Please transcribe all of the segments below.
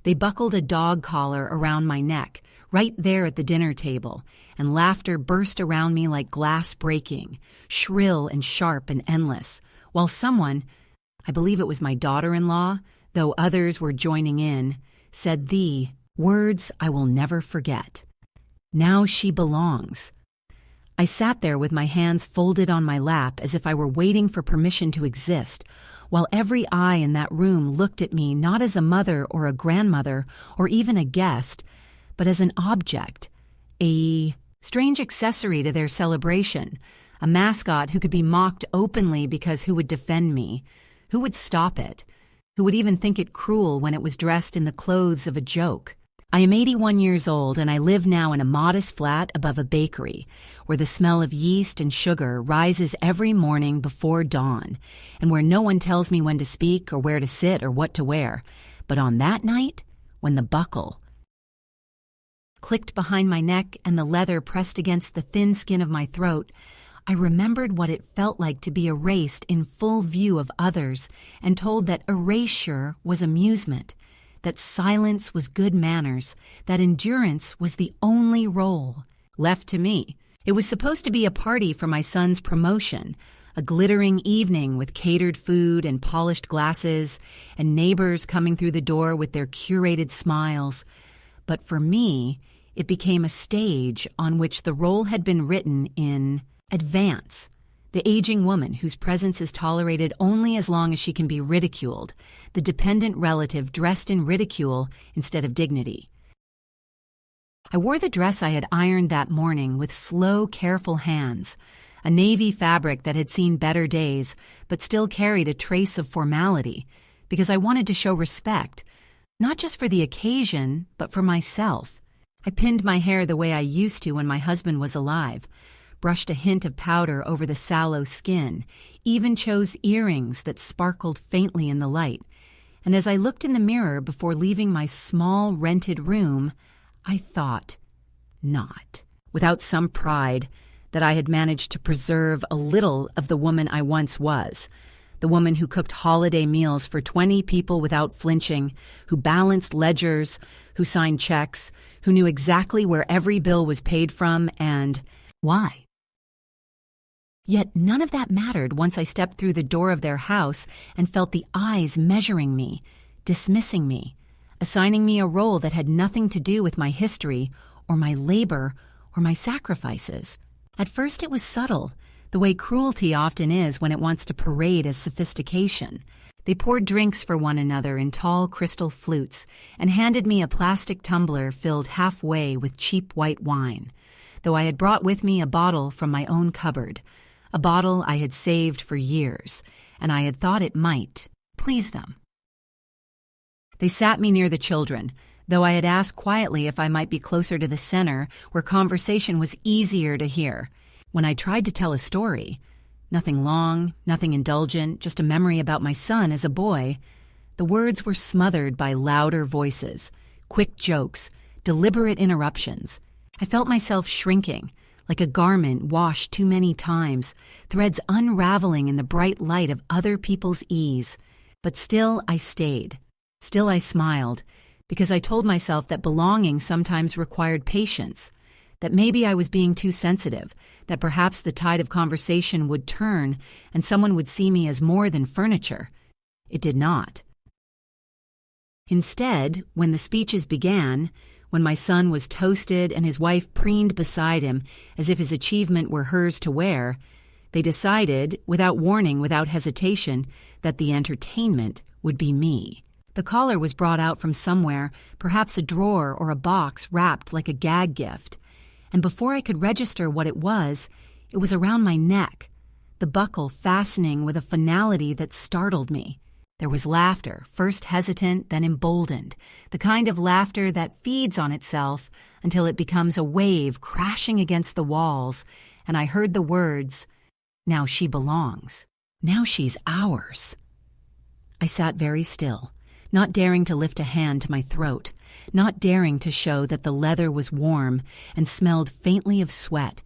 They buckled a dog collar around my neck, right there at the dinner table, and laughter burst around me like glass breaking, shrill and sharp and endless, while someone, I believe it was my daughter-in-law, though others were joining in, said the words I will never forget. Now she belongs. I sat there with my hands folded on my lap as if I were waiting for permission to exist, while every eye in that room looked at me not as a mother or a grandmother or even a guest, but as an object, a strange accessory to their celebration, a mascot who could be mocked openly because who would defend me? Who would stop it? Who would even think it cruel when it was dressed in the clothes of a joke? I am 81 years old and I live now in a modest flat above a bakery where the smell of yeast and sugar rises every morning before dawn and where no one tells me when to speak or where to sit or what to wear. But on that night, when the buckle clicked behind my neck and the leather pressed against the thin skin of my throat, I remembered what it felt like to be erased in full view of others and told that erasure was amusement, that silence was good manners, that endurance was the only role left to me. It was supposed to be a party for my son's promotion, a glittering evening with catered food and polished glasses and neighbors coming through the door with their curated smiles. But for me, it became a stage on which the role had been written in advance. The aging woman whose presence is tolerated only as long as she can be ridiculed, the dependent relative dressed in ridicule instead of dignity. I wore the dress I had ironed that morning with slow, careful hands, a navy fabric that had seen better days but still carried a trace of formality, because I wanted to show respect, not just for the occasion, but for myself. I pinned my hair the way I used to when my husband was alive, brushed a hint of powder over the sallow skin, even chose earrings that sparkled faintly in the light. And as I looked in the mirror before leaving my small rented room, I thought, not, without some pride, that I had managed to preserve a little of the woman I once was, the woman who cooked holiday meals for 20 people without flinching, who balanced ledgers, who signed checks, who knew exactly where every bill was paid from and why. Yet none of that mattered once I stepped through the door of their house and felt the eyes measuring me, dismissing me, assigning me a role that had nothing to do with my history or my labor or my sacrifices. At first it was subtle, the way cruelty often is when it wants to parade as sophistication. They poured drinks for one another in tall crystal flutes and handed me a plastic tumbler filled halfway with cheap white wine, though I had brought with me a bottle from my own cupboard, a bottle I had saved for years, and I had thought it might please them. They sat me near the children, though I had asked quietly if I might be closer to the center where conversation was easier to hear. When I tried to tell a story, nothing long, nothing indulgent, just a memory about my son as a boy, the words were smothered by louder voices, quick jokes, deliberate interruptions. I felt myself shrinking, like a garment washed too many times, threads unraveling in the bright light of other people's ease. But still I stayed. Still I smiled, because I told myself that belonging sometimes required patience, that maybe I was being too sensitive, that perhaps the tide of conversation would turn and someone would see me as more than furniture. It did not. Instead, when the speeches began, when my son was toasted and his wife preened beside him as if his achievement were hers to wear, they decided, without warning, without hesitation, that the entertainment would be me. The collar was brought out from somewhere, perhaps a drawer or a box wrapped like a gag gift, and before I could register what it was around my neck, the buckle fastening with a finality that startled me. There was laughter, first hesitant, then emboldened, the kind of laughter that feeds on itself until it becomes a wave crashing against the walls, and I heard the words, "Now she belongs. Now she's ours." I sat very still, not daring to lift a hand to my throat, not daring to show that the leather was warm and smelled faintly of sweat,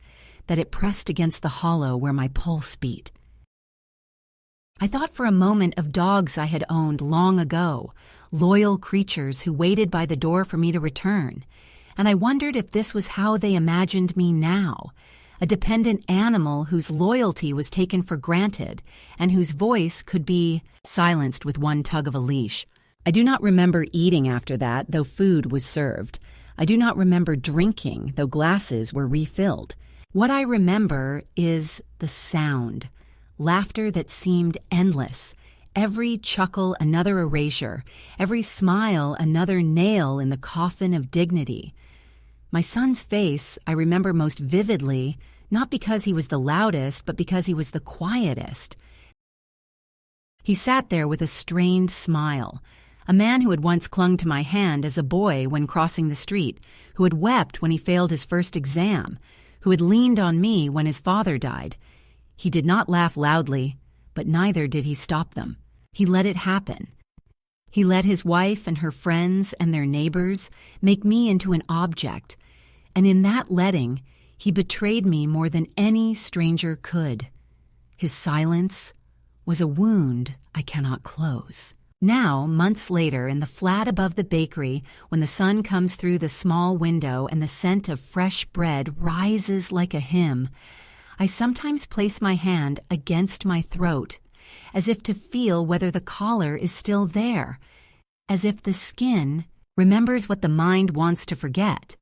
that it pressed against the hollow where my pulse beat. I thought for a moment of dogs I had owned long ago, loyal creatures who waited by the door for me to return. And I wondered if this was how they imagined me now, a dependent animal whose loyalty was taken for granted and whose voice could be silenced with one tug of a leash. I do not remember eating after that, though food was served. I do not remember drinking, though glasses were refilled. What I remember is the sound, laughter that seemed endless, every chuckle another erasure, every smile another nail in the coffin of dignity. My son's face I remember most vividly, not because he was the loudest, but because he was the quietest. He sat there with a strained smile, a man who had once clung to my hand as a boy when crossing the street, who had wept when he failed his first exam, who had leaned on me when his father died. He did not laugh loudly, but neither did he stop them. He let it happen. He let his wife and her friends and their neighbors make me into an object, and in that letting, he betrayed me more than any stranger could. His silence was a wound I cannot close. Now, months later, in the flat above the bakery, when the sun comes through the small window and the scent of fresh bread rises like a hymn, I sometimes place my hand against my throat, as if to feel whether the collar is still there, as if the skin remembers what the mind wants to forget.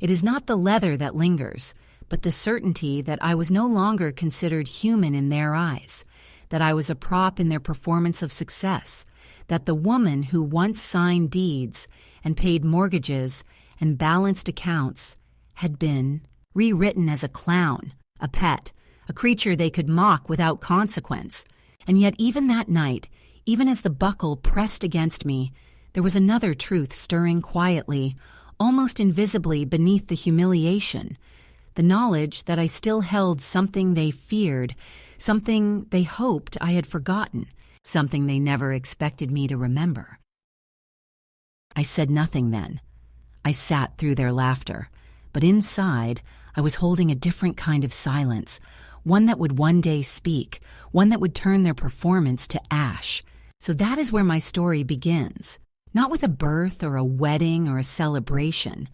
It is not the leather that lingers, but the certainty that I was no longer considered human in their eyes, that I was a prop in their performance of success, that the woman who once signed deeds and paid mortgages and balanced accounts had been rewritten as a clown, a pet, a creature they could mock without consequence. And yet even that night, even as the buckle pressed against me, there was another truth stirring quietly, almost invisibly beneath the humiliation, the knowledge that I still held something they feared, something they hoped I had forgotten, something they never expected me to remember. I said nothing then. I sat through their laughter, but inside I was holding a different kind of silence, one that would one day speak, one that would turn their performance to ash. So that is where my story begins, not with a birth or a wedding or a celebration,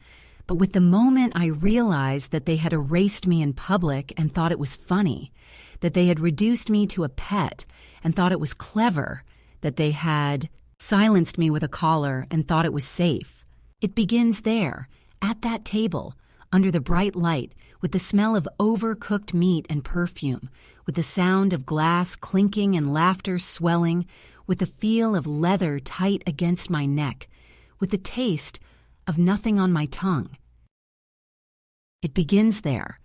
but with the moment I realized that they had erased me in public and thought it was funny, that they had reduced me to a pet and thought it was clever, that they had silenced me with a collar and thought it was safe. It begins there, at that table, under the bright light, with the smell of overcooked meat and perfume, with the sound of glass clinking and laughter swelling, with the feel of leather tight against my neck, with the taste of nothing on my tongue. It begins there,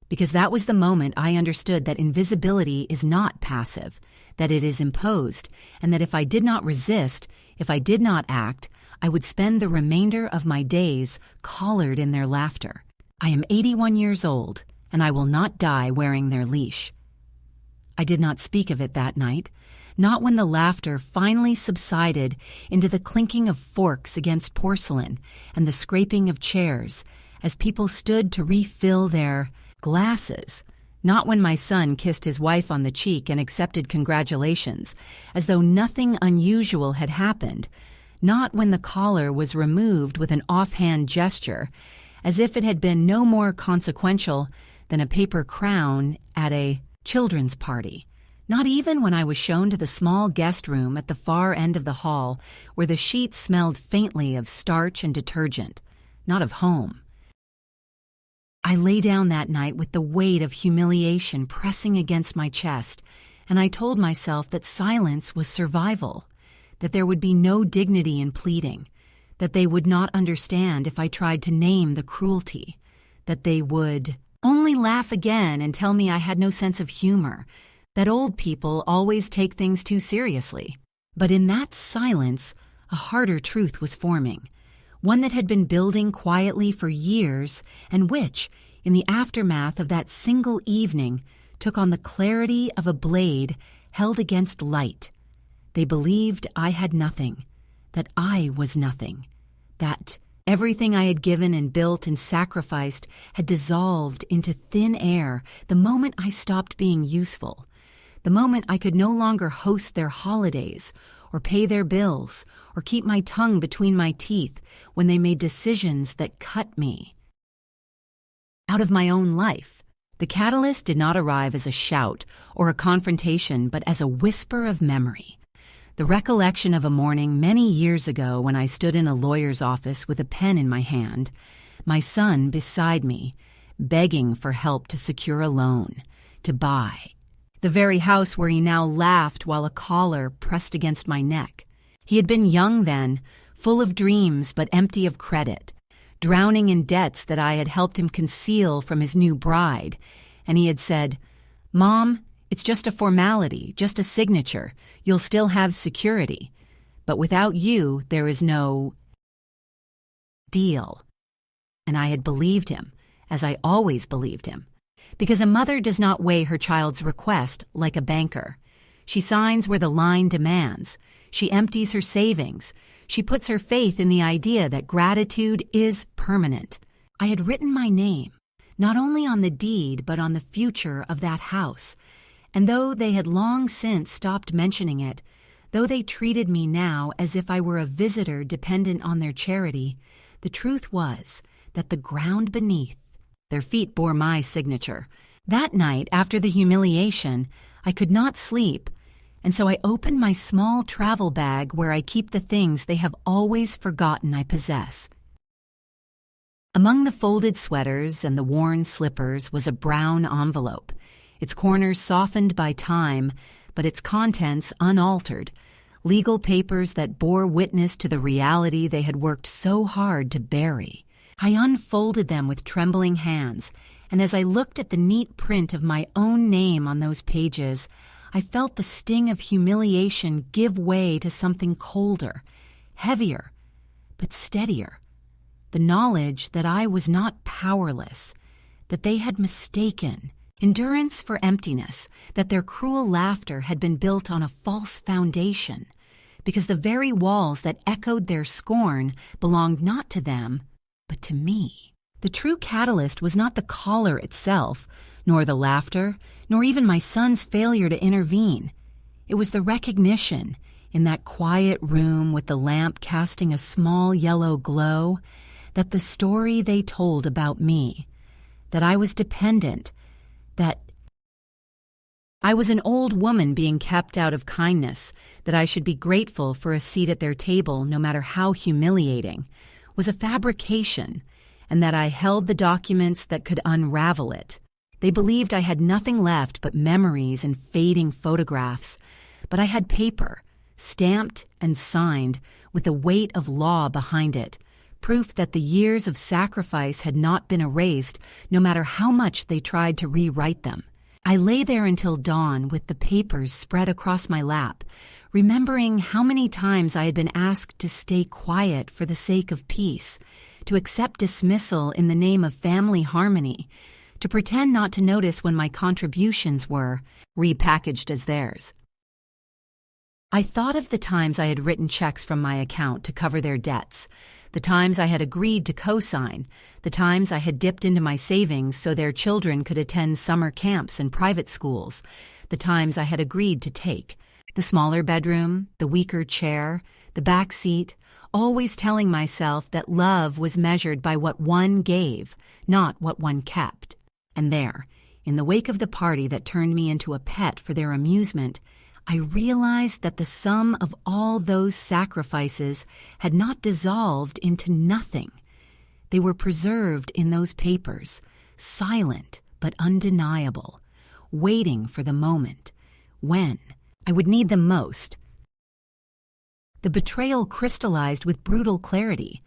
because that was the moment I understood that invisibility is not passive, that it is imposed, and that if I did not resist, if I did not act, I would spend the remainder of my days collared in their laughter. I am 81 years old, and I will not die wearing their leash. I did not speak of it that night, not when the laughter finally subsided into the clinking of forks against porcelain and the scraping of chairs as people stood to refill their glasses, not when my son kissed his wife on the cheek and accepted congratulations, as though nothing unusual had happened, not when the collar was removed with an offhand gesture, as if it had been no more consequential than a paper crown at a children's party. Not even when I was shown to the small guest room at the far end of the hall where the sheets smelled faintly of starch and detergent, not of home. I lay down that night with the weight of humiliation pressing against my chest, and I told myself that silence was survival, that there would be no dignity in pleading, that they would not understand if I tried to name the cruelty, that they would only laugh again and tell me I had no sense of humor, that old people always take things too seriously. But in that silence, a harder truth was forming, one that had been building quietly for years and which, in the aftermath of that single evening, took on the clarity of a blade held against light. They believed I had nothing, that I was nothing, that everything I had given and built and sacrificed had dissolved into thin air the moment I stopped being useful, the moment I could no longer host their holidays or pay their bills, or keep my tongue between my teeth when they made decisions that cut me out of my own life. The catalyst did not arrive as a shout or a confrontation, but as a whisper of memory. The recollection of a morning many years ago when I stood in a lawyer's office with a pen in my hand, my son beside me, begging for help to secure a loan, to buy the very house where he now laughed while a collar pressed against my neck. He had been young then, full of dreams but empty of credit, drowning in debts that I had helped him conceal from his new bride, and he had said, "Mom, it's just a formality, just a signature. You'll still have security. But without you, there is no deal." And I had believed him, as I always believed him, because a mother does not weigh her child's request like a banker. She signs where the line demands. She empties her savings. She puts her faith in the idea that gratitude is permanent. I had written my name, not only on the deed but on the future of that house, and though they had long since stopped mentioning it, though they treated me now as if I were a visitor dependent on their charity, the truth was that the ground beneath their feet bore my signature. That night, after the humiliation, I could not sleep, and so I opened my small travel bag where I keep the things they have always forgotten I possess. Among the folded sweaters and the worn slippers was a brown envelope, its corners softened by time, but its contents unaltered, legal papers that bore witness to the reality they had worked so hard to bury. I unfolded them with trembling hands, and as I looked at the neat print of my own name on those pages, I felt the sting of humiliation give way to something colder, heavier, but steadier. The knowledge that I was not powerless, that they had mistaken endurance for emptiness, that their cruel laughter had been built on a false foundation, because the very walls that echoed their scorn belonged not to them, but to me. The true catalyst was not the collar itself, nor the laughter, nor even my son's failure to intervene. It was the recognition, in that quiet room with the lamp casting a small yellow glow, that the story they told about me, that I was dependent, that I was an old woman being kept out of kindness, that I should be grateful for a seat at their table no matter how humiliating, was a fabrication, and that I held the documents that could unravel it. They believed I had nothing left but memories and fading photographs, but I had paper, stamped and signed, with the weight of law behind it, proof that the years of sacrifice had not been erased, no matter how much they tried to rewrite them. I lay there until dawn with the papers spread across my lap, remembering how many times I had been asked to stay quiet for the sake of peace, to accept dismissal in the name of family harmony, to pretend not to notice when my contributions were repackaged as theirs. I thought of the times I had written checks from my account to cover their debts, the times I had agreed to co-sign, the times I had dipped into my savings so their children could attend summer camps and private schools, the times I had agreed to take, the smaller bedroom, the weaker chair, the back seat, always telling myself that love was measured by what one gave, not what one kept. And there, in the wake of the party that turned me into a pet for their amusement, I realized that the sum of all those sacrifices had not dissolved into nothing. They were preserved in those papers, silent but undeniable, waiting for the moment when I would need them most. The betrayal crystallized with brutal clarity.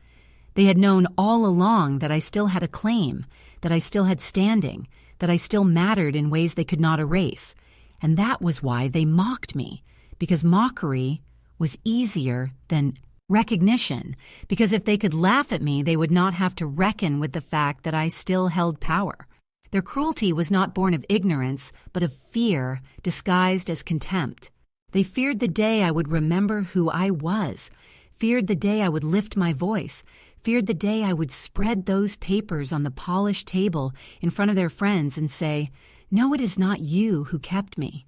They had known all along that I still had a claim, that I still had standing, that I still mattered in ways they could not erase. And that was why they mocked me, because mockery was easier than recognition, because if they could laugh at me, they would not have to reckon with the fact that I still held power. Their cruelty was not born of ignorance, but of fear disguised as contempt. They feared the day I would remember who I was, feared the day I would lift my voice, feared the day I would spread those papers on the polished table in front of their friends and say, "No, it is not you who kept me.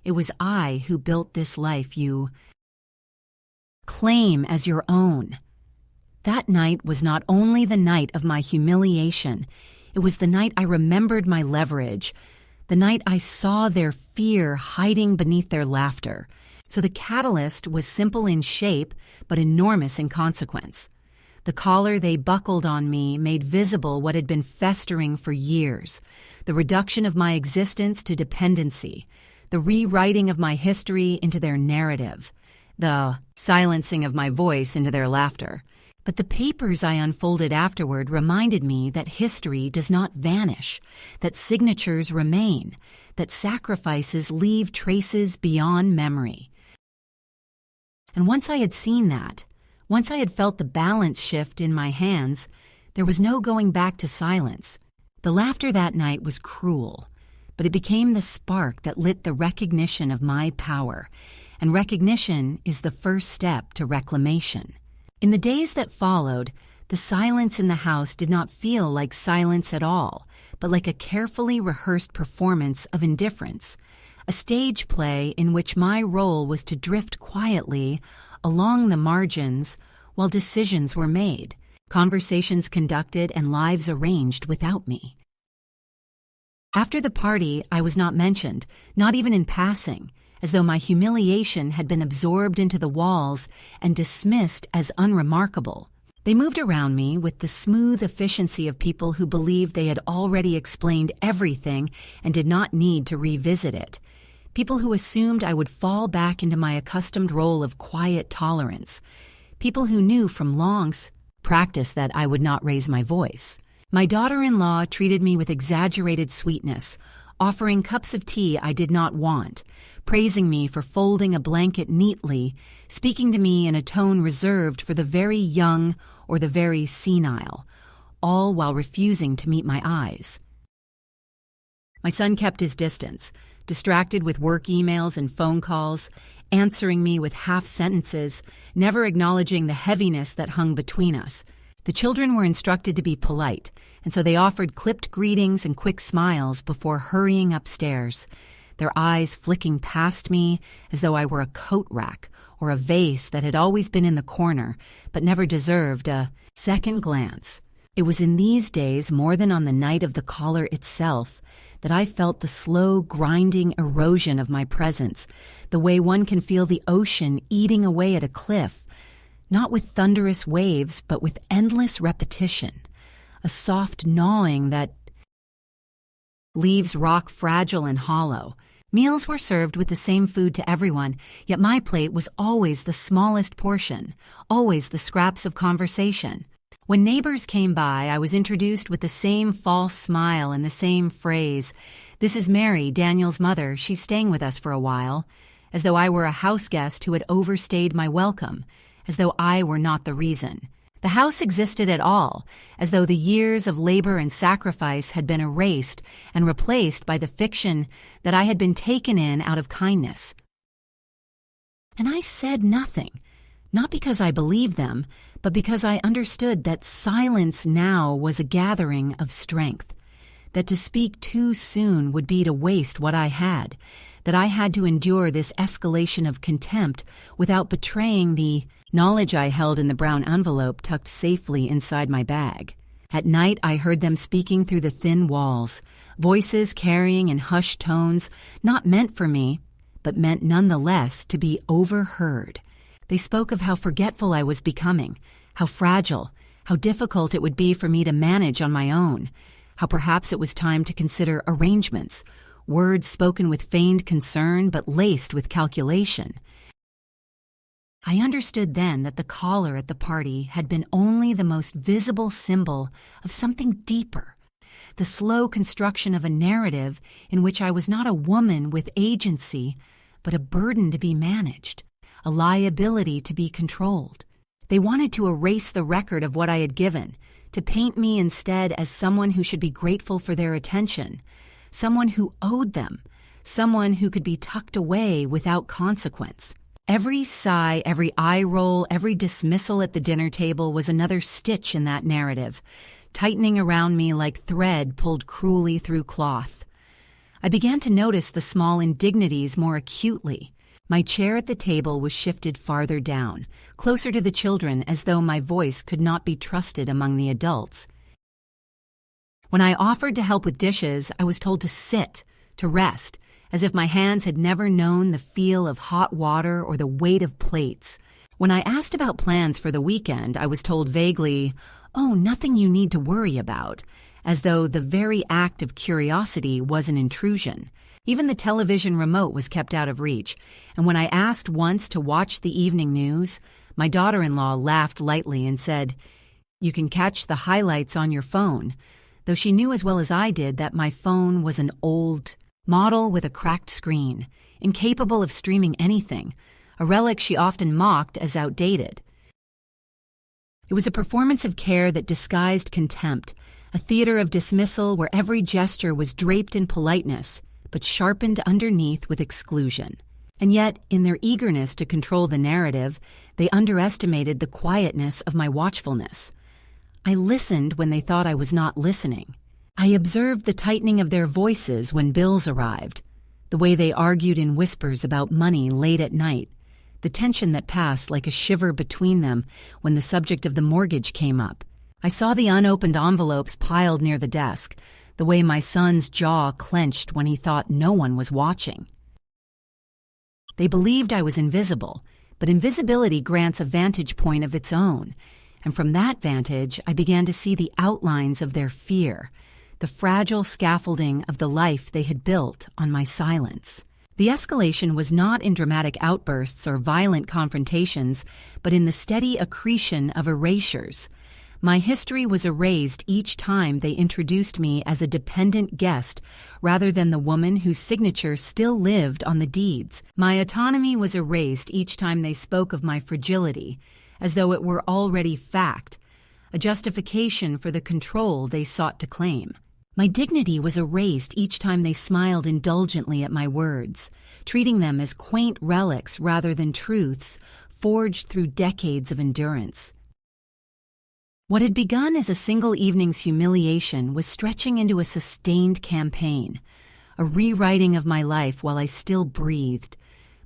It was I who built this life you claim as your own. That night was not only the night of my humiliation, it was the night I remembered my leverage, the night I saw their fear hiding beneath their laughter. So the catalyst was simple in shape, but enormous in consequence. The collar they buckled on me made visible what had been festering for years, the reduction of my existence to dependency, the rewriting of my history into their narrative, the silencing of my voice into their laughter. But the papers I unfolded afterward reminded me that history does not vanish, that signatures remain, that sacrifices leave traces beyond memory. And once I had seen that, once I had felt the balance shift in my hands, there was no going back to silence. The laughter that night was cruel, but it became the spark that lit the recognition of my power, and recognition is the first step to reclamation. In the days that followed, the silence in the house did not feel like silence at all, but like a carefully rehearsed performance of indifference, a stage play in which my role was to drift quietly along the margins while decisions were made, conversations conducted, and lives arranged without me. After the party, I was not mentioned, not even in passing, as though my humiliation had been absorbed into the walls and dismissed as unremarkable. They moved around me with the smooth efficiency of people who believed they had already explained everything and did not need to revisit it. People who assumed I would fall back into my accustomed role of quiet tolerance. People who knew from long practice that I would not raise my voice. My daughter-in-law treated me with exaggerated sweetness, offering cups of tea I did not want, praising me for folding a blanket neatly, speaking to me in a tone reserved for the very young or the very senile, all while refusing to meet my eyes. My son kept his distance, distracted with work emails and phone calls, answering me with half sentences, never acknowledging the heaviness that hung between us. The children were instructed to be polite, and so they offered clipped greetings and quick smiles before hurrying upstairs, their eyes flicking past me as though I were a coat rack or a vase that had always been in the corner but never deserved a second glance. It was in these days, more than on the night of the collar itself, that I felt the slow, grinding erosion of my presence, the way one can feel the ocean eating away at a cliff, not with thunderous waves, but with endless repetition, a soft gnawing that leaves rock fragile and hollow. Meals were served with the same food to everyone, yet my plate was always the smallest portion, always the scraps of conversation. When neighbors came by, I was introduced with the same false smile and the same phrase, "This is Mary, Daniel's mother. She's staying with us for a while," as though I were a house guest who had overstayed my welcome, as though I were not the reason. The house existed at all, as though the years of labor and sacrifice had been erased and replaced by the fiction that I had been taken in out of kindness. And I said nothing, not because I believed them, but because I understood that silence now was a gathering of strength, that to speak too soon would be to waste what I had, that I had to endure this escalation of contempt without betraying the knowledge I held in the brown envelope tucked safely inside my bag. At night I heard them speaking through the thin walls, voices carrying in hushed tones, not meant for me, but meant nonetheless to be overheard. They spoke of how forgetful I was becoming, how fragile, how difficult it would be for me to manage on my own, how perhaps it was time to consider arrangements, words spoken with feigned concern but laced with calculation. I understood then that the collar at the party had been only the most visible symbol of something deeper, the slow construction of a narrative in which I was not a woman with agency, but a burden to be managed, a liability to be controlled. They wanted to erase the record of what I had given, to paint me instead as someone who should be grateful for their attention, someone who owed them, someone who could be tucked away without consequence. Every sigh, every eye roll, every dismissal at the dinner table was another stitch in that narrative, tightening around me like thread pulled cruelly through cloth. I began to notice the small indignities more acutely. My chair at the table was shifted farther down, closer to the children, as though my voice could not be trusted among the adults. When I offered to help with dishes, I was told to sit, to rest, as if my hands had never known the feel of hot water or the weight of plates. When I asked about plans for the weekend, I was told vaguely, "Oh, nothing you need to worry about," as though the very act of curiosity was an intrusion. Even the television remote was kept out of reach, and when I asked once to watch the evening news, my daughter-in-law laughed lightly and said, "You can catch the highlights on your phone," though she knew as well as I did that my phone was an old model with a cracked screen, incapable of streaming anything, a relic she often mocked as outdated. It was a performance of care that disguised contempt, a theater of dismissal where every gesture was draped in politeness, but sharpened underneath with exclusion. And yet, in their eagerness to control the narrative, they underestimated the quietness of my watchfulness. I listened when they thought I was not listening. I observed the tightening of their voices when bills arrived, the way they argued in whispers about money late at night, the tension that passed like a shiver between them when the subject of the mortgage came up. I saw the unopened envelopes piled near the desk, the way my son's jaw clenched when he thought no one was watching. They believed I was invisible, but invisibility grants a vantage point of its own, and from that vantage I began to see the outlines of their fear, the fragile scaffolding of the life they had built on my silence. The escalation was not in dramatic outbursts or violent confrontations, but in the steady accretion of erasures. My history was erased each time they introduced me as a dependent guest rather than the woman whose signature still lived on the deeds. My autonomy was erased each time they spoke of my fragility, as though it were already fact, a justification for the control they sought to claim. My dignity was erased each time they smiled indulgently at my words, treating them as quaint relics rather than truths forged through decades of endurance. What had begun as a single evening's humiliation was stretching into a sustained campaign, a rewriting of my life while I still breathed.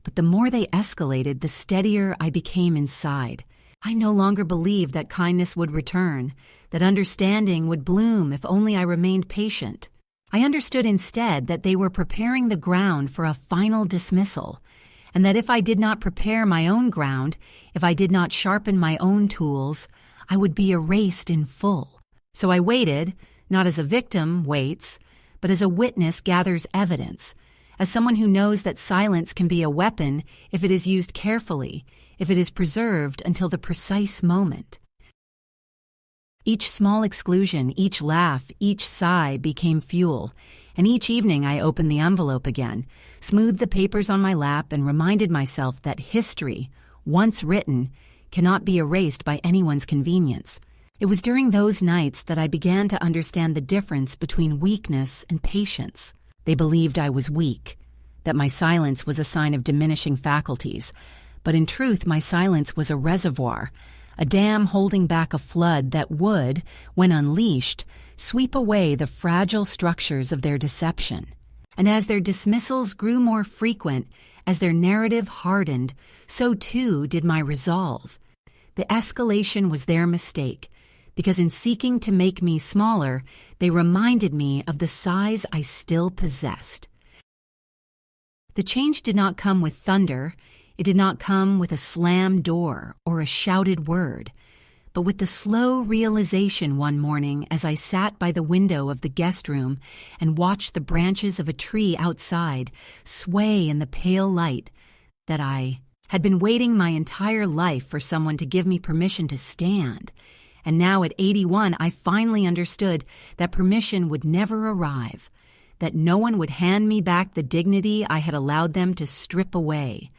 But the more they escalated, the steadier I became inside. I no longer believed that kindness would return, that understanding would bloom if only I remained patient. I understood instead that they were preparing the ground for a final dismissal, and that if I did not prepare my own ground, if I did not sharpen my own tools, I would be erased in full. So I waited, not as a victim waits, but as a witness gathers evidence, as someone who knows that silence can be a weapon if it is used carefully, if it is preserved until the precise moment. Each small exclusion, each laugh, each sigh became fuel, and each evening I opened the envelope again, smoothed the papers on my lap, and reminded myself that history, once written, cannot be erased by anyone's convenience. It was during those nights that I began to understand the difference between weakness and patience. They believed I was weak, that my silence was a sign of diminishing faculties, but in truth my silence was a reservoir, a dam holding back a flood that would, when unleashed, sweep away the fragile structures of their deception. And as their dismissals grew more frequent, as their narrative hardened, so too did my resolve. The escalation was their mistake, because in seeking to make me smaller, they reminded me of the size I still possessed. The change did not come with thunder. It did not come with a slammed door or a shouted word, but with the slow realization one morning as I sat by the window of the guest room and watched the branches of a tree outside sway in the pale light, that I had been waiting my entire life for someone to give me permission to stand, and now at 81 I finally understood that permission would never arrive, that no one would hand me back the dignity I had allowed them to strip away,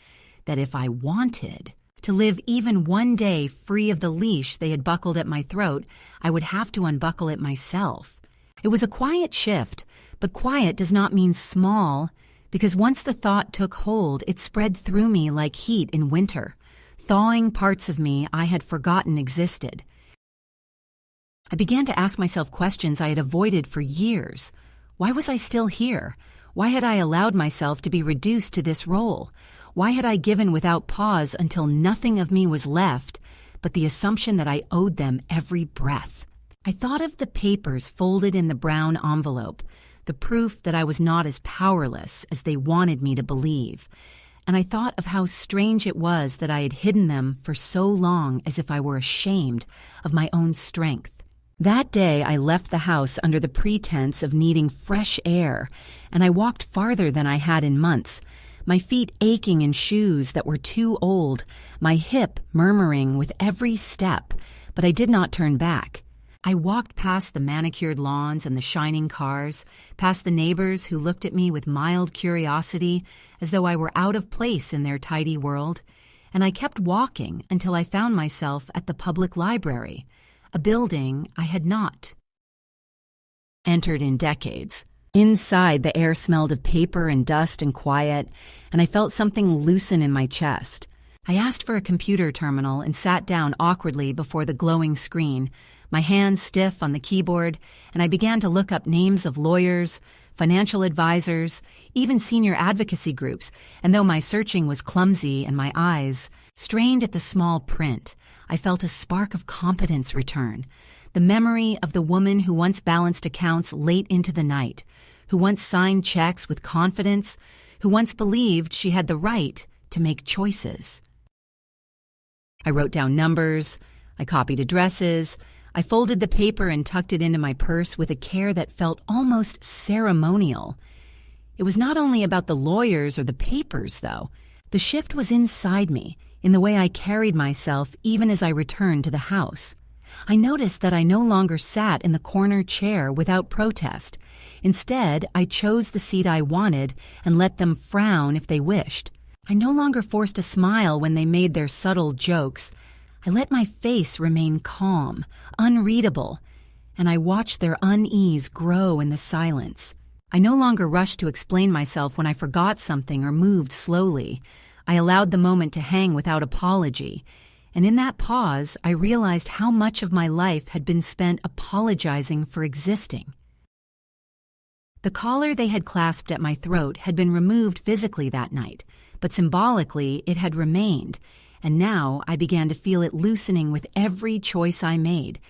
that if I wanted to live even one day free of the leash they had buckled at my throat, I would have to unbuckle it myself. It was a quiet shift, but quiet does not mean small, because once the thought took hold, it spread through me like heat in winter, thawing parts of me I had forgotten existed. I began to ask myself questions I had avoided for years. Why was I still here? Why had I allowed myself to be reduced to this role? Why had I given without pause until nothing of me was left but the assumption that I owed them every breath? I thought of the papers folded in the brown envelope, the proof that I was not as powerless as they wanted me to believe, and I thought of how strange it was that I had hidden them for so long, as if I were ashamed of my own strength. That day I left the house under the pretense of needing fresh air, and I walked farther than I had in months, my feet aching in shoes that were too old, my hip murmuring with every step, but I did not turn back. I walked past the manicured lawns and the shining cars, past the neighbors who looked at me with mild curiosity as though I were out of place in their tidy world, and I kept walking until I found myself at the public library, a building I had not entered in decades. Inside, the air smelled of paper and dust and quiet, and I felt something loosen in my chest. I asked for a computer terminal and sat down awkwardly before the glowing screen, my hands stiff on the keyboard, and I began to look up names of lawyers, financial advisors, even senior advocacy groups, and though my searching was clumsy and my eyes strained at the small print, I felt a spark of competence return, the memory of the woman who once balanced accounts late into the night, who once signed checks with confidence, who once believed she had the right to make choices. I wrote down numbers, I copied addresses, I folded the paper and tucked it into my purse with a care that felt almost ceremonial. It was not only about the lawyers or the papers, though. The shift was inside me, in the way I carried myself even as I returned to the house. I noticed that I no longer sat in the corner chair without protest. Instead, I chose the seat I wanted and let them frown if they wished. I no longer forced a smile when they made their subtle jokes. I let my face remain calm, unreadable, and I watched their unease grow in the silence. I no longer rushed to explain myself when I forgot something or moved slowly. I allowed the moment to hang without apology, and in that pause, I realized how much of my life had been spent apologizing for existing. The collar they had clasped at my throat had been removed physically that night, but symbolically it had remained, and now I began to feel it loosening with every choice I made,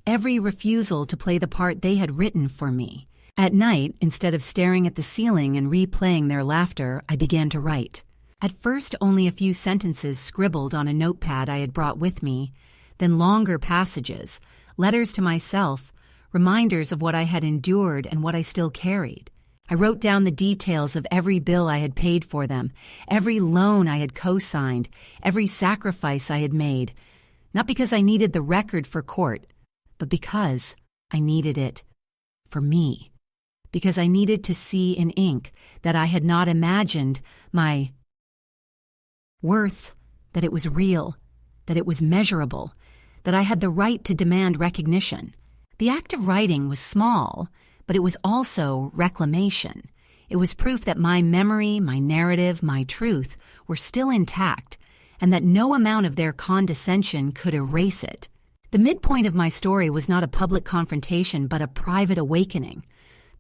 every refusal to play the part they had written for me. At night, instead of staring at the ceiling and replaying their laughter, I began to write. At first, only a few sentences scribbled on a notepad I had brought with me, then longer passages, letters to myself, reminders of what I had endured and what I still carried. I wrote down the details of every bill I had paid for them, every loan I had co-signed, every sacrifice I had made, not because I needed the record for court, but because I needed it for me, because I needed to see in ink that I had not imagined my worth, that it was real, that it was measurable, that I had the right to demand recognition. The act of writing was small, but it was also reclamation. It was proof that my memory, my narrative, my truth were still intact, and that no amount of their condescension could erase it. The midpoint of my story was not a public confrontation, but a private awakening.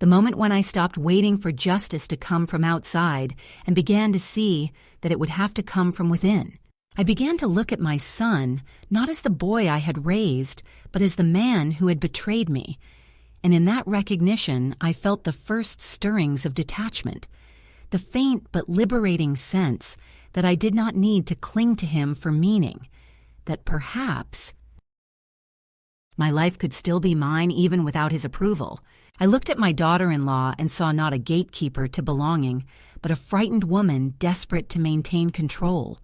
The moment when I stopped waiting for justice to come from outside and began to see that it would have to come from within. I began to look at my son not as the boy I had raised, but as the man who had betrayed me. And in that recognition, I felt the first stirrings of detachment, the faint but liberating sense that I did not need to cling to him for meaning, that perhaps my life could still be mine even without his approval. I looked at my daughter-in-law and saw not a gatekeeper to belonging, but a frightened woman desperate to maintain control.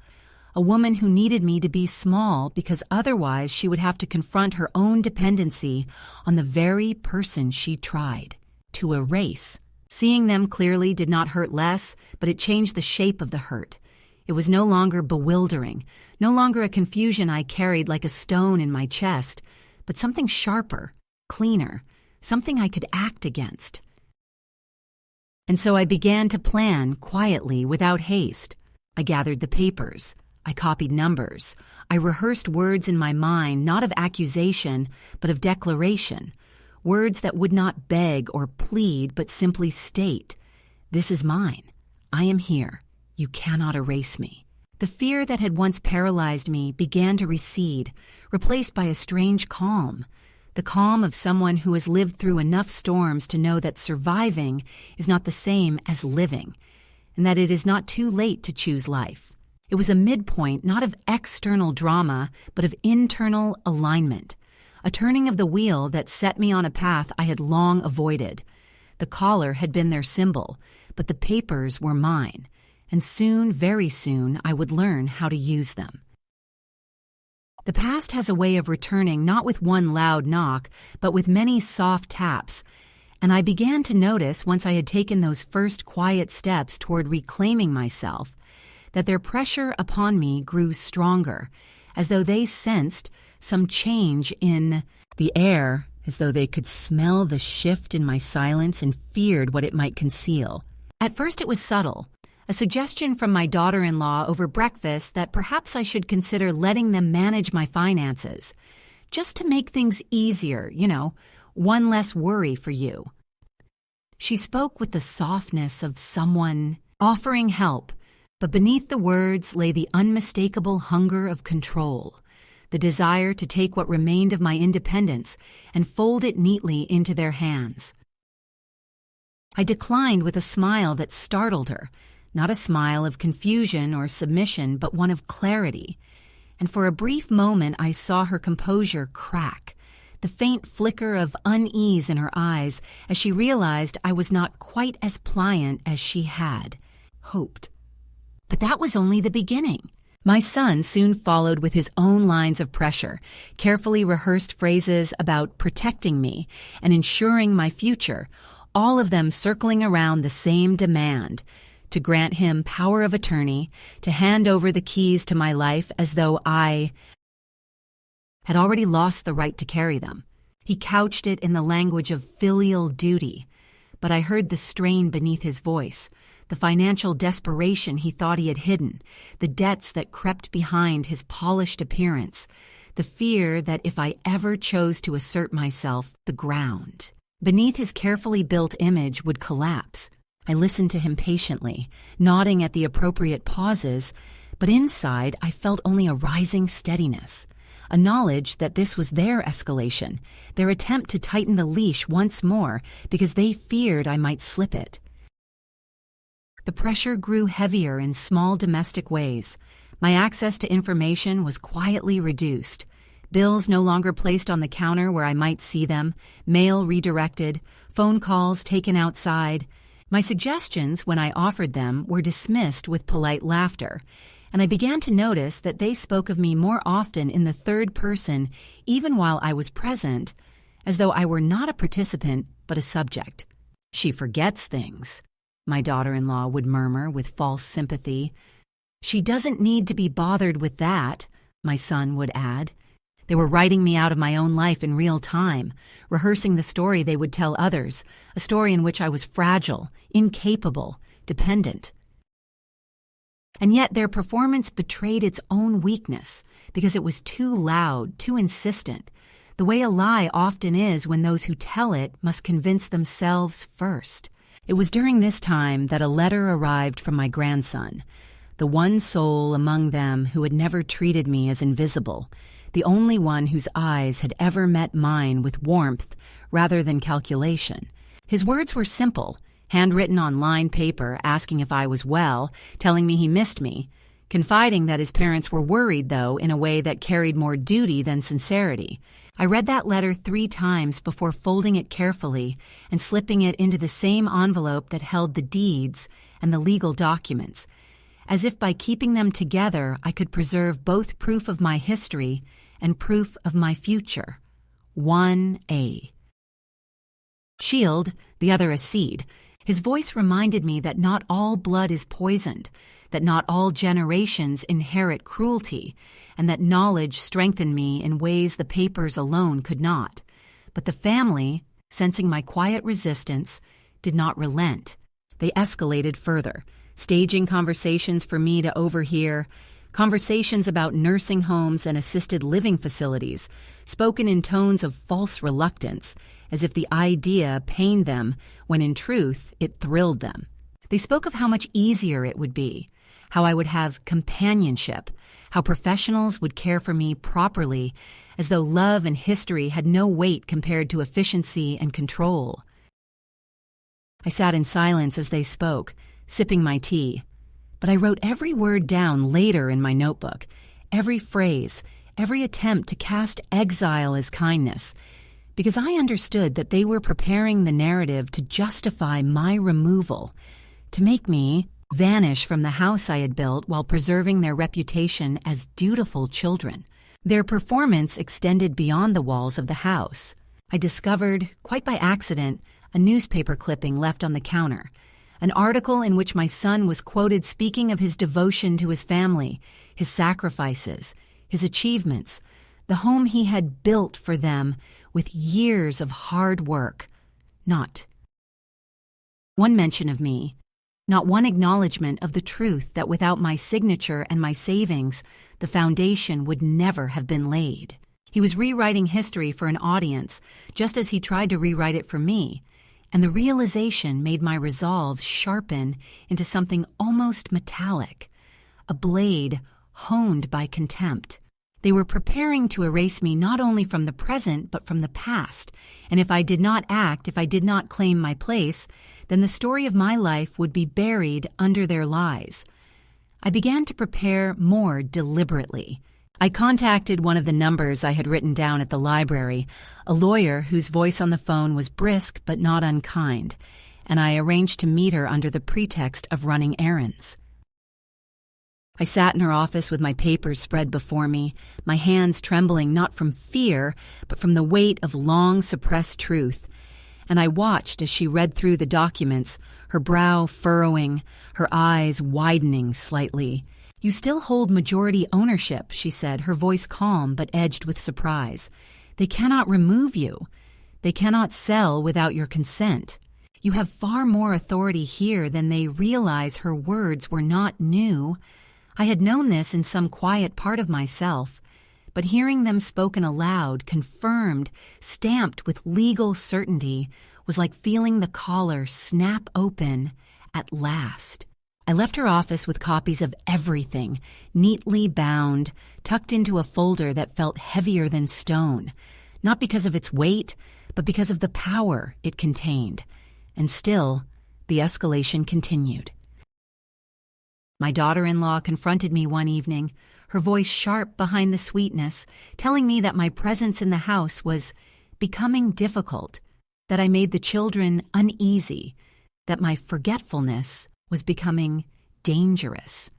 A woman who needed me to be small because otherwise she would have to confront her own dependency on the very person she tried to erase. Seeing them clearly did not hurt less, but it changed the shape of the hurt. It was no longer bewildering, no longer a confusion I carried like a stone in my chest, but something sharper, cleaner, something I could act against. And so I began to plan quietly, without haste. I gathered the papers. I copied numbers. I rehearsed words in my mind, not of accusation, but of declaration. Words that would not beg or plead, but simply state, "This is mine. I am here. You cannot erase me. The fear that had once paralyzed me began to recede, replaced by a strange calm. The calm of someone who has lived through enough storms to know that surviving is not the same as living, and that it is not too late to choose life. It was a midpoint not of external drama, but of internal alignment, a turning of the wheel that set me on a path I had long avoided. The collar had been their symbol, but the papers were mine, and soon, very soon, I would learn how to use them. The past has a way of returning not with one loud knock, but with many soft taps, and I began to notice, once I had taken those first quiet steps toward reclaiming myself, that their pressure upon me grew stronger, as though they sensed some change in the air, as though they could smell the shift in my silence and feared what it might conceal. At first it was subtle, a suggestion from my daughter-in-law over breakfast that perhaps I should consider letting them manage my finances, just to make things easier, one less worry for you. She spoke with the softness of someone offering help, but beneath the words lay the unmistakable hunger of control, the desire to take what remained of my independence and fold it neatly into their hands. I declined with a smile that startled her, not a smile of confusion or submission, but one of clarity. And for a brief moment I saw her composure crack, the faint flicker of unease in her eyes as she realized I was not quite as pliant as she had hoped. But that was only the beginning. My son soon followed with his own lines of pressure, carefully rehearsed phrases about protecting me and ensuring my future, all of them circling around the same demand: to grant him power of attorney, to hand over the keys to my life as though I had already lost the right to carry them. He couched it in the language of filial duty, but I heard the strain beneath his voice, the financial desperation he thought he had hidden, the debts that crept behind his polished appearance, the fear that if I ever chose to assert myself, the ground beneath his carefully built image would collapse. I listened to him patiently, nodding at the appropriate pauses, but inside I felt only a rising steadiness, a knowledge that this was their escalation, their attempt to tighten the leash once more because they feared I might slip it. The pressure grew heavier in small domestic ways. My access to information was quietly reduced. Bills no longer placed on the counter where I might see them, mail redirected, phone calls taken outside. My suggestions, when I offered them, were dismissed with polite laughter, and I began to notice that they spoke of me more often in the third person, even while I was present, as though I were not a participant but a subject. "She forgets things," my daughter-in-law would murmur with false sympathy. "She doesn't need to be bothered with that," my son would add. They were writing me out of my own life in real time, rehearsing the story they would tell others, a story in which I was fragile, incapable, dependent. And yet their performance betrayed its own weakness because it was too loud, too insistent, the way a lie often is when those who tell it must convince themselves first. It was during this time that a letter arrived from my grandson, the one soul among them who had never treated me as invisible, the only one whose eyes had ever met mine with warmth rather than calculation. His words were simple, handwritten on lined paper, asking if I was well, telling me he missed me, confiding that his parents were worried, though, in a way that carried more duty than sincerity. I read that letter 3 times before folding it carefully and slipping it into the same envelope that held the deeds and the legal documents, as if by keeping them together I could preserve both proof of my history and proof of my future. 1A. Shield, the other a seed. His voice reminded me that not all blood is poisoned, that not all generations inherit cruelty, and that knowledge strengthened me in ways the papers alone could not. But the family, sensing my quiet resistance, did not relent. They escalated further, staging conversations for me to overhear, conversations about nursing homes and assisted living facilities, spoken in tones of false reluctance, as if the idea pained them when in truth it thrilled them. They spoke of how much easier it would be, how I would have companionship, how professionals would care for me properly, as though love and history had no weight compared to efficiency and control. I sat in silence as they spoke, sipping my tea, but I wrote every word down later in my notebook, every phrase, every attempt to cast exile as kindness, because I understood that they were preparing the narrative to justify my removal, to make me vanish from the house I had built while preserving their reputation as dutiful children. Their performance extended beyond the walls of the house. I discovered, quite by accident, a newspaper clipping left on the counter, an article in which my son was quoted speaking of his devotion to his family, his sacrifices, his achievements, the home he had built for them with years of hard work. Not one mention of me, not one acknowledgement of the truth that without my signature and my savings, the foundation would never have been laid. He was rewriting history for an audience, just as he tried to rewrite it for me, and the realization made my resolve sharpen into something almost metallic, a blade honed by contempt. They were preparing to erase me not only from the present but from the past, and if I did not act, if I did not claim my place, then the story of my life would be buried under their lies. I began to prepare more deliberately. I contacted one of the numbers I had written down at the library, a lawyer whose voice on the phone was brisk but not unkind, and I arranged to meet her under the pretext of running errands. I sat in her office with my papers spread before me, my hands trembling not from fear, but from the weight of long suppressed truth, and I watched as she read through the documents, her brow furrowing, her eyes widening slightly. "You still hold majority ownership," she said, her voice calm but edged with surprise. "They cannot remove you. They cannot sell without your consent. You have far more authority here than they realize." Her words were not new. I had known this in some quiet part of myself, but hearing them spoken aloud, confirmed, stamped with legal certainty, was like feeling the collar snap open at last. I left her office with copies of everything, neatly bound, tucked into a folder that felt heavier than stone, not because of its weight, but because of the power it contained. And still, the escalation continued. My daughter-in-law confronted me one evening, her voice sharp behind the sweetness, telling me that my presence in the house was becoming difficult, that I made the children uneasy, that my forgetfulness was becoming dangerous.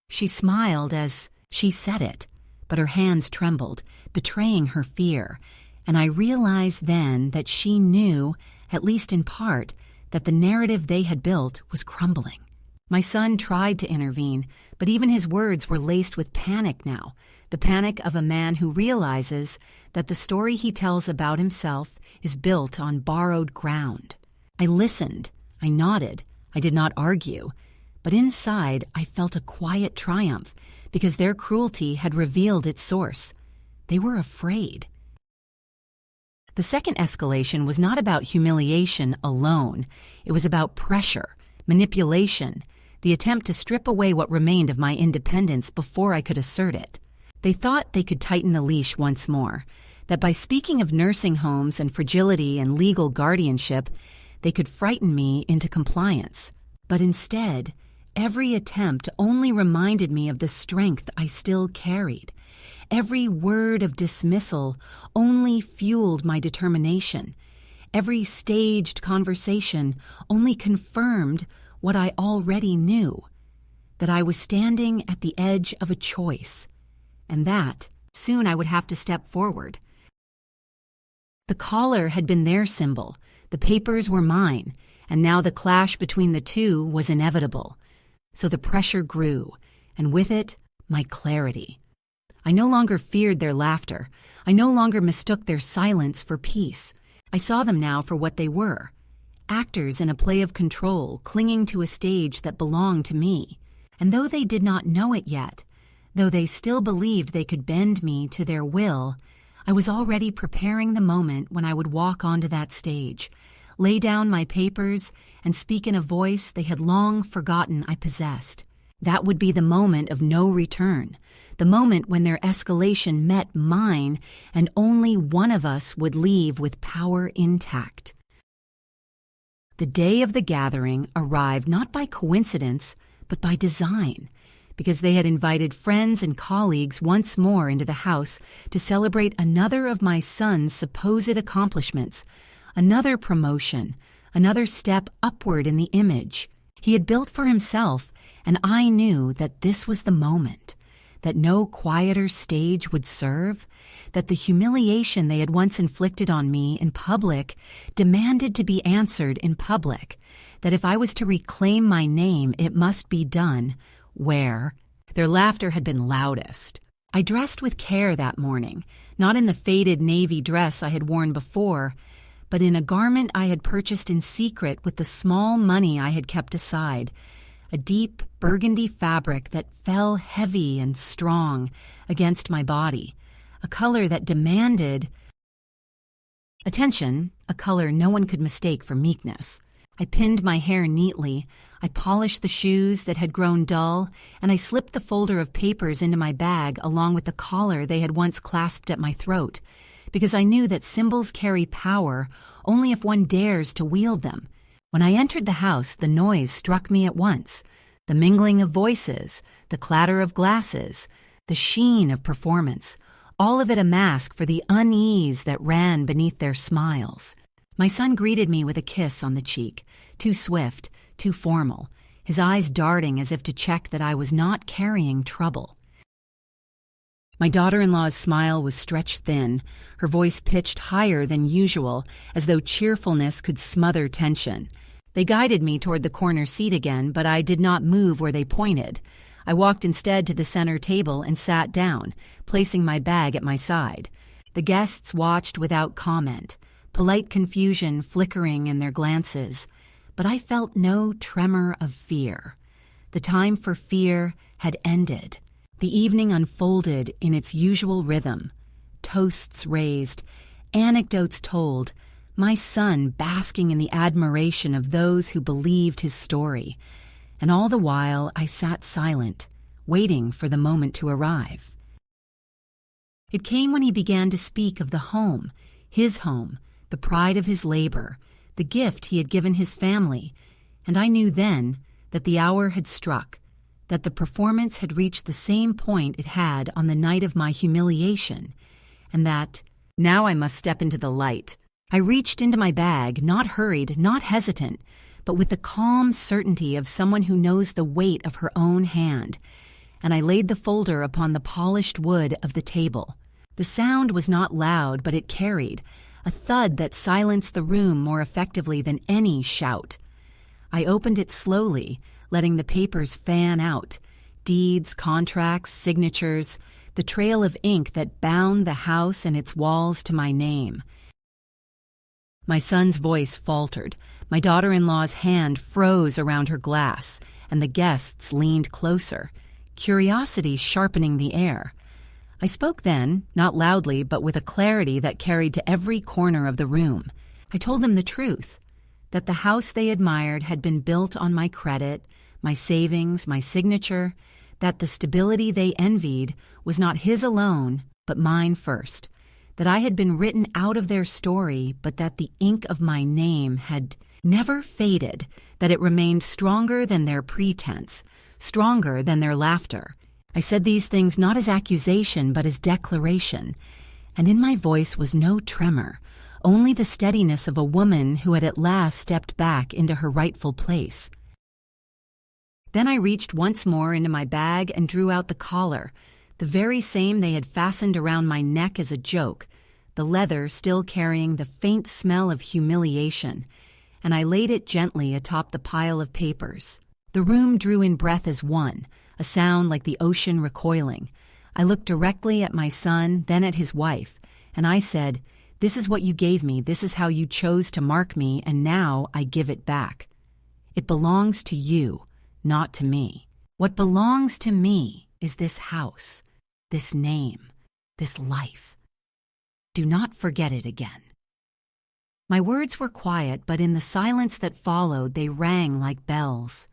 She smiled as she said it, but her hands trembled, betraying her fear, and I realized then that she knew, at least in part, that the narrative they had built was crumbling. My son tried to intervene, but even his words were laced with panic now, the panic of a man who realizes that the story he tells about himself is built on borrowed ground. I listened, I nodded, I did not argue, but inside I felt a quiet triumph because their cruelty had revealed its source. They were afraid. The second escalation was not about humiliation alone. It was about pressure, manipulation, the attempt to strip away what remained of my independence before I could assert it. They thought they could tighten the leash once more, that by speaking of nursing homes and fragility and legal guardianship, they could frighten me into compliance. But instead, every attempt only reminded me of the strength I still carried. Every word of dismissal only fueled my determination. Every staged conversation only confirmed what I already knew, that I was standing at the edge of a choice, and that soon I would have to step forward. The collar had been their symbol, the papers were mine, and now the clash between the two was inevitable. So the pressure grew, and with it, my clarity. I no longer feared their laughter. I no longer mistook their silence for peace. I saw them now for what they were. Actors in a play of control, clinging to a stage that belonged to me. And though they did not know it yet, though they still believed they could bend me to their will, I was already preparing the moment when I would walk onto that stage, lay down my papers, and speak in a voice they had long forgotten I possessed. That would be the moment of no return, the moment when their escalation met mine and only one of us would leave with power intact. The day of the gathering arrived not by coincidence, but by design, because they had invited friends and colleagues once more into the house to celebrate another of my son's supposed accomplishments, another promotion, another step upward in the image he had built for himself, and I knew that this was the moment, that no quieter stage would serve, that the humiliation they had once inflicted on me in public demanded to be answered in public, that if I was to reclaim my name, it must be done where their laughter had been loudest. I dressed with care that morning, not in the faded navy dress I had worn before, but in a garment I had purchased in secret with the small money I had kept aside, a deep burgundy fabric that fell heavy and strong against my body, a color that demanded attention, a color no one could mistake for meekness. I pinned my hair neatly, I polished the shoes that had grown dull, and I slipped the folder of papers into my bag along with the collar they had once clasped at my throat, because I knew that symbols carry power only if one dares to wield them. When I entered the house, the noise struck me at once. The mingling of voices, the clatter of glasses, the sheen of performance, all of it a mask for the unease that ran beneath their smiles. My son greeted me with a kiss on the cheek, too swift, too formal, his eyes darting as if to check that I was not carrying trouble. My daughter-in-law's smile was stretched thin, her voice pitched higher than usual, as though cheerfulness could smother tension. They guided me toward the corner seat again, but I did not move where they pointed. I walked instead to the center table and sat down, placing my bag at my side. The guests watched without comment, polite confusion flickering in their glances, but I felt no tremor of fear. The time for fear had ended. The evening unfolded in its usual rhythm. Toasts raised, anecdotes told, my son basking in the admiration of those who believed his story. And all the while I sat silent, waiting for the moment to arrive. It came when he began to speak of the home, the pride of his labor, the gift he had given his family, and I knew then that the hour had struck, that the performance had reached the same point it had on the night of my humiliation, and that now I must step into the light. I reached into my bag, not hurried, not hesitant, but with the calm certainty of someone who knows the weight of her own hand, and I laid the folder upon the polished wood of the table. The sound was not loud, but it carried, a thud that silenced the room more effectively than any shout. I opened it slowly, letting the papers fan out, deeds, contracts, signatures, the trail of ink that bound the house and its walls to my name. My son's voice faltered, my daughter-in-law's hand froze around her glass, and the guests leaned closer, curiosity sharpening the air. I spoke then, not loudly, but with a clarity that carried to every corner of the room. I told them the truth, that the house they admired had been built on my credit, my savings, my signature, that the stability they envied was not his alone, but mine first, that I had been written out of their story, but that the ink of my name had never faded, that it remained stronger than their pretense, stronger than their laughter. I said these things not as accusation, but as declaration, and in my voice was no tremor, only the steadiness of a woman who had at last stepped back into her rightful place. Then I reached once more into my bag and drew out the collar, the very same they had fastened around my neck as a joke, the leather still carrying the faint smell of humiliation, and I laid it gently atop the pile of papers. The room drew in breath as one, a sound like the ocean recoiling. I looked directly at my son, then at his wife, and I said, "This is what you gave me, this is how you chose to mark me, and now I give it back. It belongs to you, not to me. What belongs to me is this house, this name, this life. Do not forget it again." My words were quiet, but in the silence that followed, they rang like bells.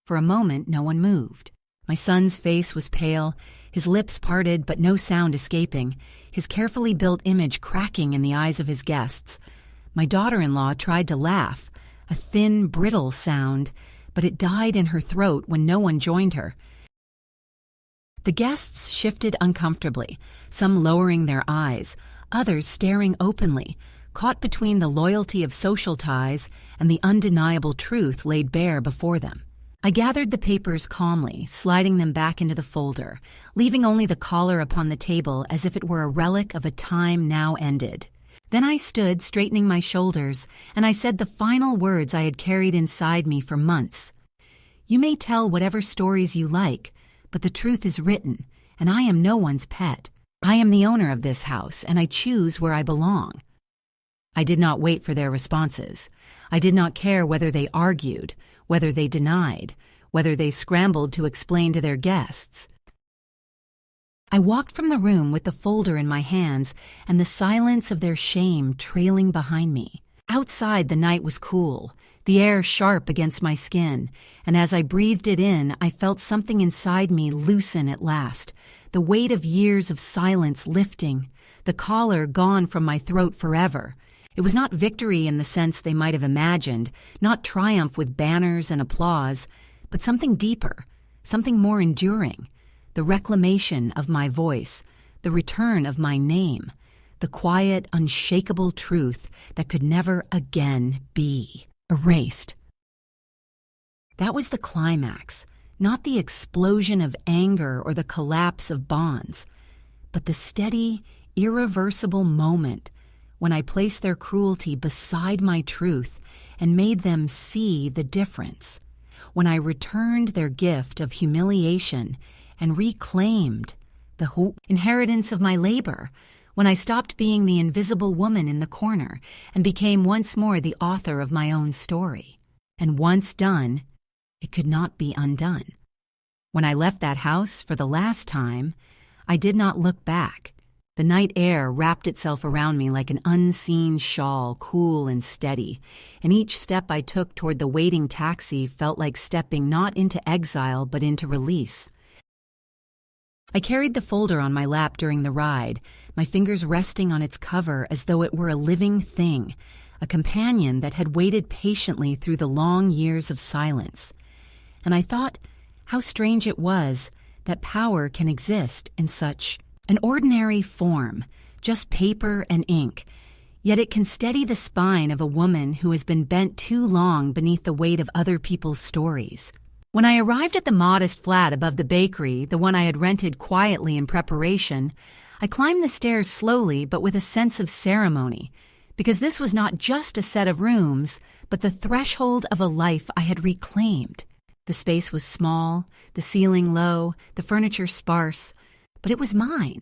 For a moment, no one moved. My son's face was pale, his lips parted but no sound escaping, his carefully built image cracking in the eyes of his guests. My daughter-in-law tried to laugh, a thin, brittle sound, but it died in her throat when no one joined her. The guests shifted uncomfortably, some lowering their eyes, others staring openly, caught between the loyalty of social ties and the undeniable truth laid bare before them. I gathered the papers calmly, sliding them back into the folder, leaving only the collar upon the table as if it were a relic of a time now ended. Then I stood, straightening my shoulders, and I said the final words I had carried inside me for months. You may tell whatever stories you like, but the truth is written, and I am no one's pet. I am the owner of this house, and I choose where I belong. I did not wait for their responses. I did not care whether they argued, whether they denied, whether they scrambled to explain to their guests. I walked from the room with the folder in my hands and the silence of their shame trailing behind me. Outside, the night was cool, the air sharp against my skin, and as I breathed it in, I felt something inside me loosen at last, the weight of years of silence lifting, the collar gone from my throat forever. It was not victory in the sense they might have imagined, not triumph with banners and applause, but something deeper, something more enduring, the reclamation of my voice, the return of my name, the quiet, unshakable truth that could never again be erased. That was the climax, not the explosion of anger or the collapse of bonds, but the steady, irreversible moment when I placed their cruelty beside my truth and made them see the difference, when I returned their gift of humiliation and reclaimed the inheritance of my labor, when I stopped being the invisible woman in the corner and became once more the author of my own story. And once done, it could not be undone. When I left that house for the last time, I did not look back. The night air wrapped itself around me like an unseen shawl, cool and steady, and each step I took toward the waiting taxi felt like stepping not into exile but into release. I carried the folder on my lap during the ride, my fingers resting on its cover as though it were a living thing, a companion that had waited patiently through the long years of silence. And I thought how strange it was that power can exist in such an ordinary form, just paper and ink, yet it can steady the spine of a woman who has been bent too long beneath the weight of other people's stories. When I arrived at the modest flat above the bakery, the one I had rented quietly in preparation, I climbed the stairs slowly but with a sense of ceremony, because this was not just a set of rooms, but the threshold of a life I had reclaimed. The space was small, the ceiling low, the furniture sparse, but it was mine.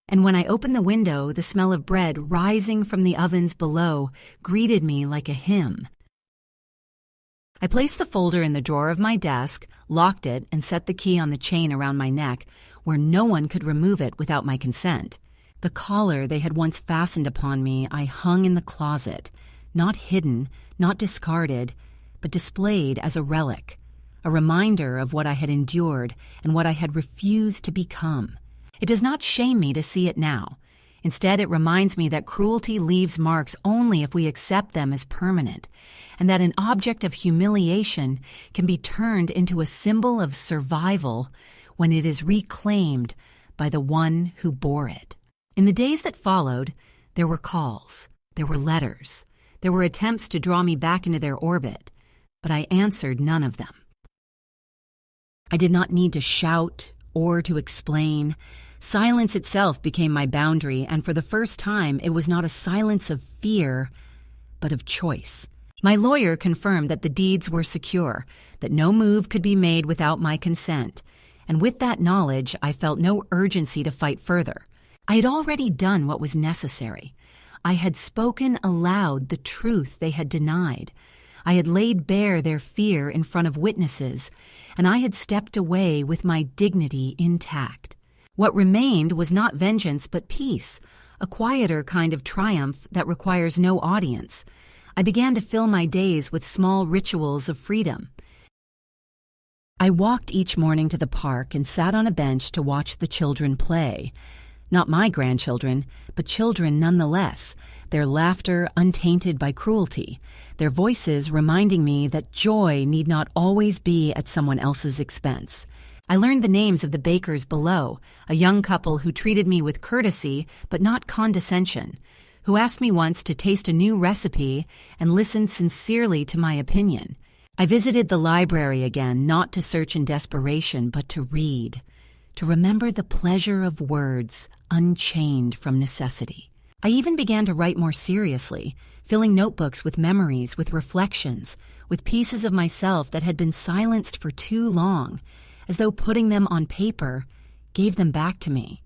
And when I opened the window, the smell of bread rising from the ovens below greeted me like a hymn. I placed the folder in the drawer of my desk, locked it, and set the key on the chain around my neck, where no one could remove it without my consent. The collar they had once fastened upon me I hung in the closet, not hidden, not discarded, but displayed as a relic, a reminder of what I had endured and what I had refused to become. It does not shame me to see it now. Instead, it reminds me that cruelty leaves marks only if we accept them as permanent, and that an object of humiliation can be turned into a symbol of survival when it is reclaimed by the one who bore it. In the days that followed, there were calls, there were letters, there were attempts to draw me back into their orbit, but I answered none of them. I did not need to shout or to explain. Silence itself became my boundary, and for the first time it was not a silence of fear, but of choice. My lawyer confirmed that the deeds were secure, that no move could be made without my consent, and with that knowledge I felt no urgency to fight further. I had already done what was necessary. I had spoken aloud the truth they had denied. I had laid bare their fear in front of witnesses, and I had stepped away with my dignity intact. What remained was not vengeance but peace, a quieter kind of triumph that requires no audience. I began to fill my days with small rituals of freedom. I walked each morning to the park and sat on a bench to watch the children play. Not my grandchildren, but children nonetheless, their laughter untainted by cruelty, their voices reminding me that joy need not always be at someone else's expense. I learned the names of the bakers below, a young couple who treated me with courtesy but not condescension, who asked me once to taste a new recipe and listened sincerely to my opinion. I visited the library again, not to search in desperation, but to read, to remember the pleasure of words unchained from necessity. I even began to write more seriously, filling notebooks with memories, with reflections, with pieces of myself that had been silenced for too long, as though putting them on paper gave them back to me.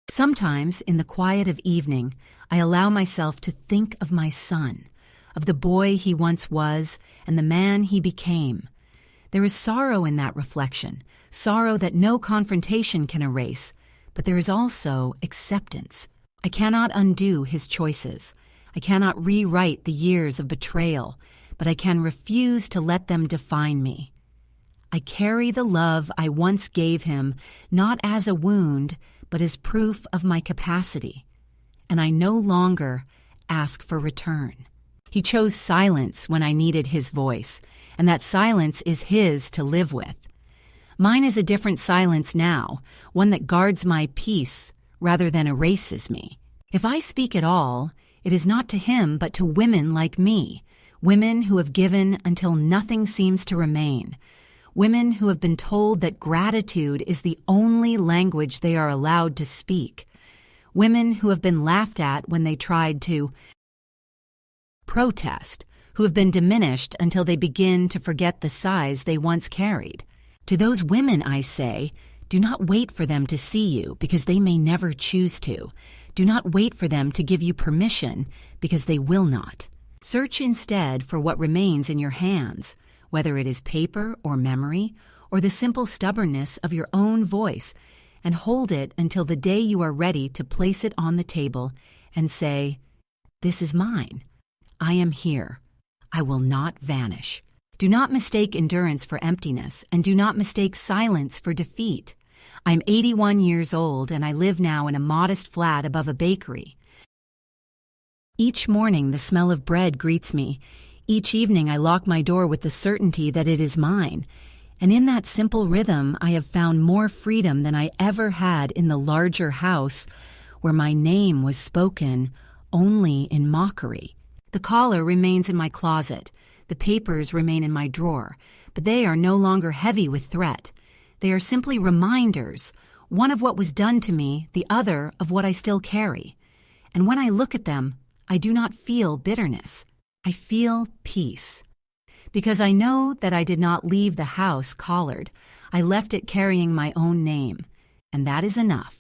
Sometimes, in the quiet of evening, I allow myself to think of my son, of the boy he once was and the man he became. There is sorrow in that reflection, sorrow that no confrontation can erase, but there is also acceptance. I cannot undo his choices. I cannot rewrite the years of betrayal, but I can refuse to let them define me. I carry the love I once gave him not as a wound, but as proof of my capacity, and I no longer ask for return. He chose silence when I needed his voice, and that silence is his to live with. Mine is a different silence now, one that guards my peace rather than erases me. If I speak at all, it is not to him but to women like me, women who have given until nothing seems to remain, women who have been told that gratitude is the only language they are allowed to speak, women who have been laughed at when they tried to protest, who have been diminished until they begin to forget the size they once carried. To those women, I say, do not wait for them to see you because they may never choose to. Do not wait for them to give you permission because they will not. Search instead for what remains in your hands, whether it is paper or memory or the simple stubbornness of your own voice, and hold it until the day you are ready to place it on the table and say, "This is mine. I am here. I will not vanish." Do not mistake endurance for emptiness, and do not mistake silence for defeat. I'm 81 years old, and I live now in a modest flat above a bakery. Each morning the smell of bread greets me. Each evening I lock my door with the certainty that it is mine, and in that simple rhythm I have found more freedom than I ever had in the larger house where my name was spoken only in mockery. The collar remains in my closet, the papers remain in my drawer, but they are no longer heavy with threat. They are simply reminders, one of what was done to me, the other of what I still carry. And when I look at them, I do not feel bitterness. I feel peace. Because I know that I did not leave the house collared. I left it carrying my own name. And that is enough.